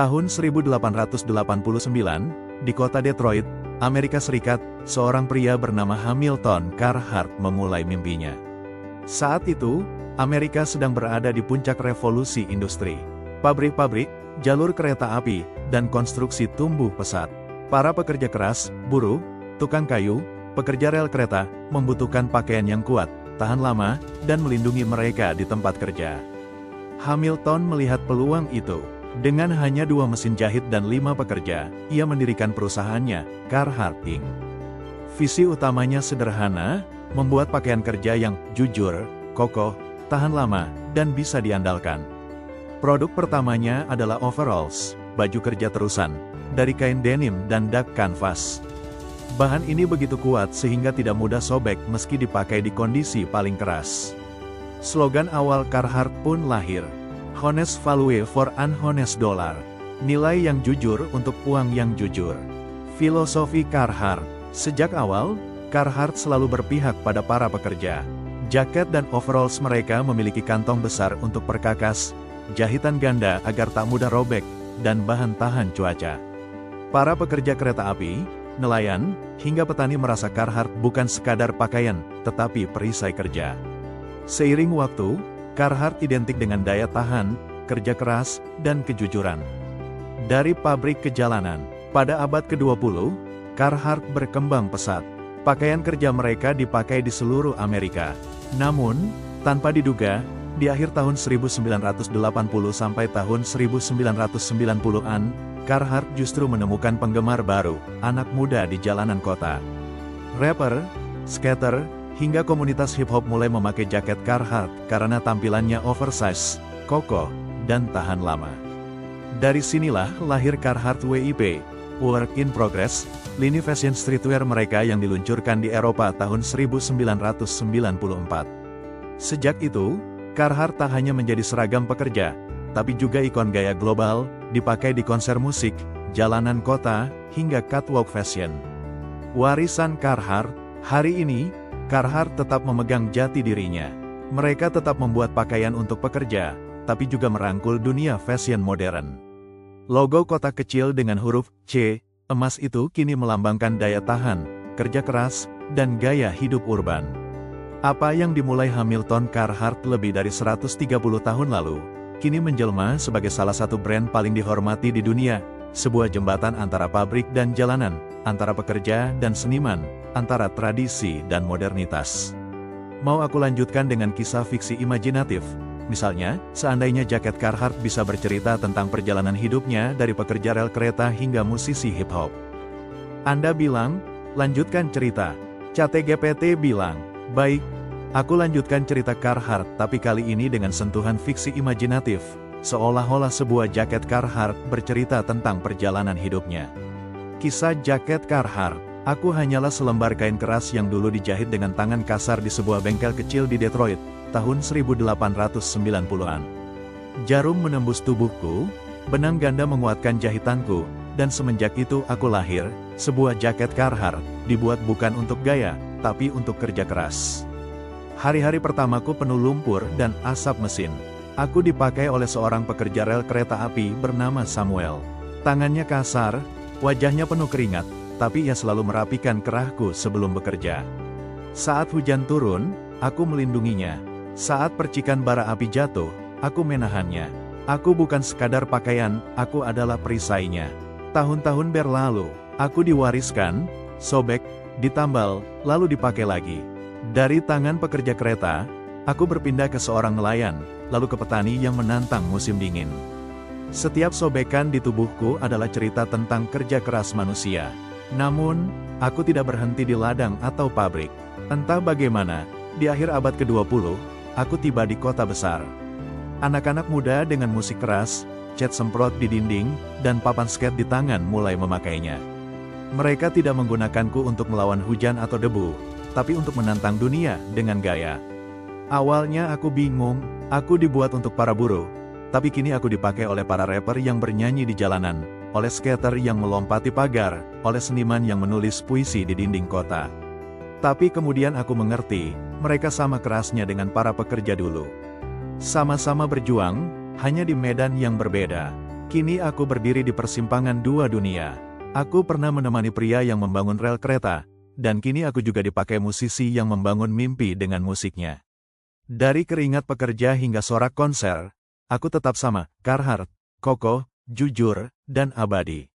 Tahun 1889, di kota Detroit, Amerika Serikat, seorang pria bernama Hamilton Carhart memulai mimpinya. Saat itu, Amerika sedang berada di puncak revolusi industri. Pabrik-pabrik, jalur kereta api, dan konstruksi tumbuh pesat. Para pekerja keras, buruh, tukang kayu, pekerja rel kereta, membutuhkan pakaian yang kuat, tahan lama, dan melindungi mereka di tempat kerja. Hamilton melihat peluang itu. Dengan hanya 2 mesin jahit dan 5 pekerja, ia mendirikan perusahaannya, Carhart Inc. Visi utamanya sederhana, membuat pakaian kerja yang jujur, kokoh, tahan lama, dan bisa diandalkan. Produk pertamanya adalah overalls, baju kerja terusan, dari kain denim dan duck canvas. Bahan ini begitu kuat sehingga tidak mudah sobek meski dipakai di kondisi paling keras. Slogan awal Carhart pun lahir. Honest value for an honest dollar. Nilai yang jujur untuk uang yang jujur. Filosofi Carhart. Sejak awal, Carhart selalu berpihak pada para pekerja. Jaket dan overalls mereka memiliki kantong besar untuk perkakas, jahitan ganda agar tak mudah robek, dan bahan tahan cuaca. Para pekerja kereta api, nelayan, hingga petani merasa Carhart bukan sekadar pakaian, tetapi perisai kerja. Seiring waktu, Carhart identik dengan daya tahan, kerja keras, dan kejujuran. Dari pabrik ke jalanan, pada abad ke-20, Carhart berkembang pesat. Pakaian kerja mereka dipakai di seluruh Amerika. Namun, tanpa diduga, di akhir tahun 1980 sampai tahun 1990-an, Carhart justru menemukan penggemar baru, anak muda di jalanan kota. Rapper, skater, hingga komunitas hip-hop mulai memakai jaket Carhart karena tampilannya oversize, kokoh, dan tahan lama. Dari sinilah lahir Carhart WIP, Work in Progress, lini fashion streetwear mereka yang diluncurkan di Eropa tahun 1994. Sejak itu, Carhart tak hanya menjadi seragam pekerja, tapi juga ikon gaya global, dipakai di konser musik, jalanan kota, hingga catwalk fashion. Warisan Carhart, hari ini, Carhart tetap memegang jati dirinya. Mereka tetap membuat pakaian untuk pekerja, tapi juga merangkul dunia fashion modern. Logo kotak kecil dengan huruf C, emas itu kini melambangkan daya tahan, kerja keras, dan gaya hidup urban. Apa yang dimulai Hamilton Carhart lebih dari 130 tahun lalu, kini menjelma sebagai salah satu brand paling dihormati di dunia, sebuah jembatan antara pabrik dan jalanan, antara pekerja dan seniman, antara tradisi dan modernitas. Mau aku lanjutkan dengan kisah fiksi imajinatif? Misalnya, seandainya jaket Carhart bisa bercerita tentang perjalanan hidupnya dari pekerja rel kereta hingga musisi hip-hop. Anda bilang, lanjutkan cerita. ChatGPT bilang, baik, aku lanjutkan cerita Carhart tapi kali ini dengan sentuhan fiksi imajinatif, seolah-olah sebuah jaket Carhart bercerita tentang perjalanan hidupnya. Kisah jaket Carhart. Aku hanyalah selembar kain keras yang dulu dijahit dengan tangan kasar di sebuah bengkel kecil di Detroit, tahun 1890-an. Jarum menembus tubuhku, benang ganda menguatkan jahitanku, dan semenjak itu aku lahir, sebuah jaket Carhart, dibuat bukan untuk gaya, tapi untuk kerja keras. Hari-hari pertamaku penuh lumpur dan asap mesin. Aku dipakai oleh seorang pekerja rel kereta api bernama Samuel. Tangannya kasar, wajahnya penuh keringat, tapi ia selalu merapikan kerahku sebelum bekerja. Saat hujan turun, aku melindunginya. Saat percikan bara api jatuh, aku menahannya. Aku bukan sekadar pakaian, aku adalah perisainya. Tahun-tahun berlalu, aku diwariskan, sobek, ditambal, lalu dipakai lagi. Dari tangan pekerja kereta, aku berpindah ke seorang nelayan, lalu ke petani yang menantang musim dingin. Setiap sobekan di tubuhku adalah cerita tentang kerja keras manusia. Namun, aku tidak berhenti di ladang atau pabrik. Entah bagaimana, di akhir abad ke-20, aku tiba di kota besar. Anak-anak muda dengan musik keras, cat semprot di dinding, dan papan skate di tangan mulai memakainya. Mereka tidak menggunakanku untuk melawan hujan atau debu, tapi untuk menantang dunia dengan gaya. Awalnya aku bingung, aku dibuat untuk para buruh, tapi kini aku dipakai oleh para rapper yang bernyanyi di jalanan, oleh skater yang melompati pagar, oleh seniman yang menulis puisi di dinding kota. Tapi kemudian aku mengerti, mereka sama kerasnya dengan para pekerja dulu. Sama-sama berjuang, hanya di medan yang berbeda. Kini aku berdiri di persimpangan dua dunia. Aku pernah menemani pria yang membangun rel kereta, dan kini aku juga dipakai musisi yang membangun mimpi dengan musiknya. Dari keringat pekerja hingga sorak konser, aku tetap sama, Carhartt, kokoh, jujur, dan abadi.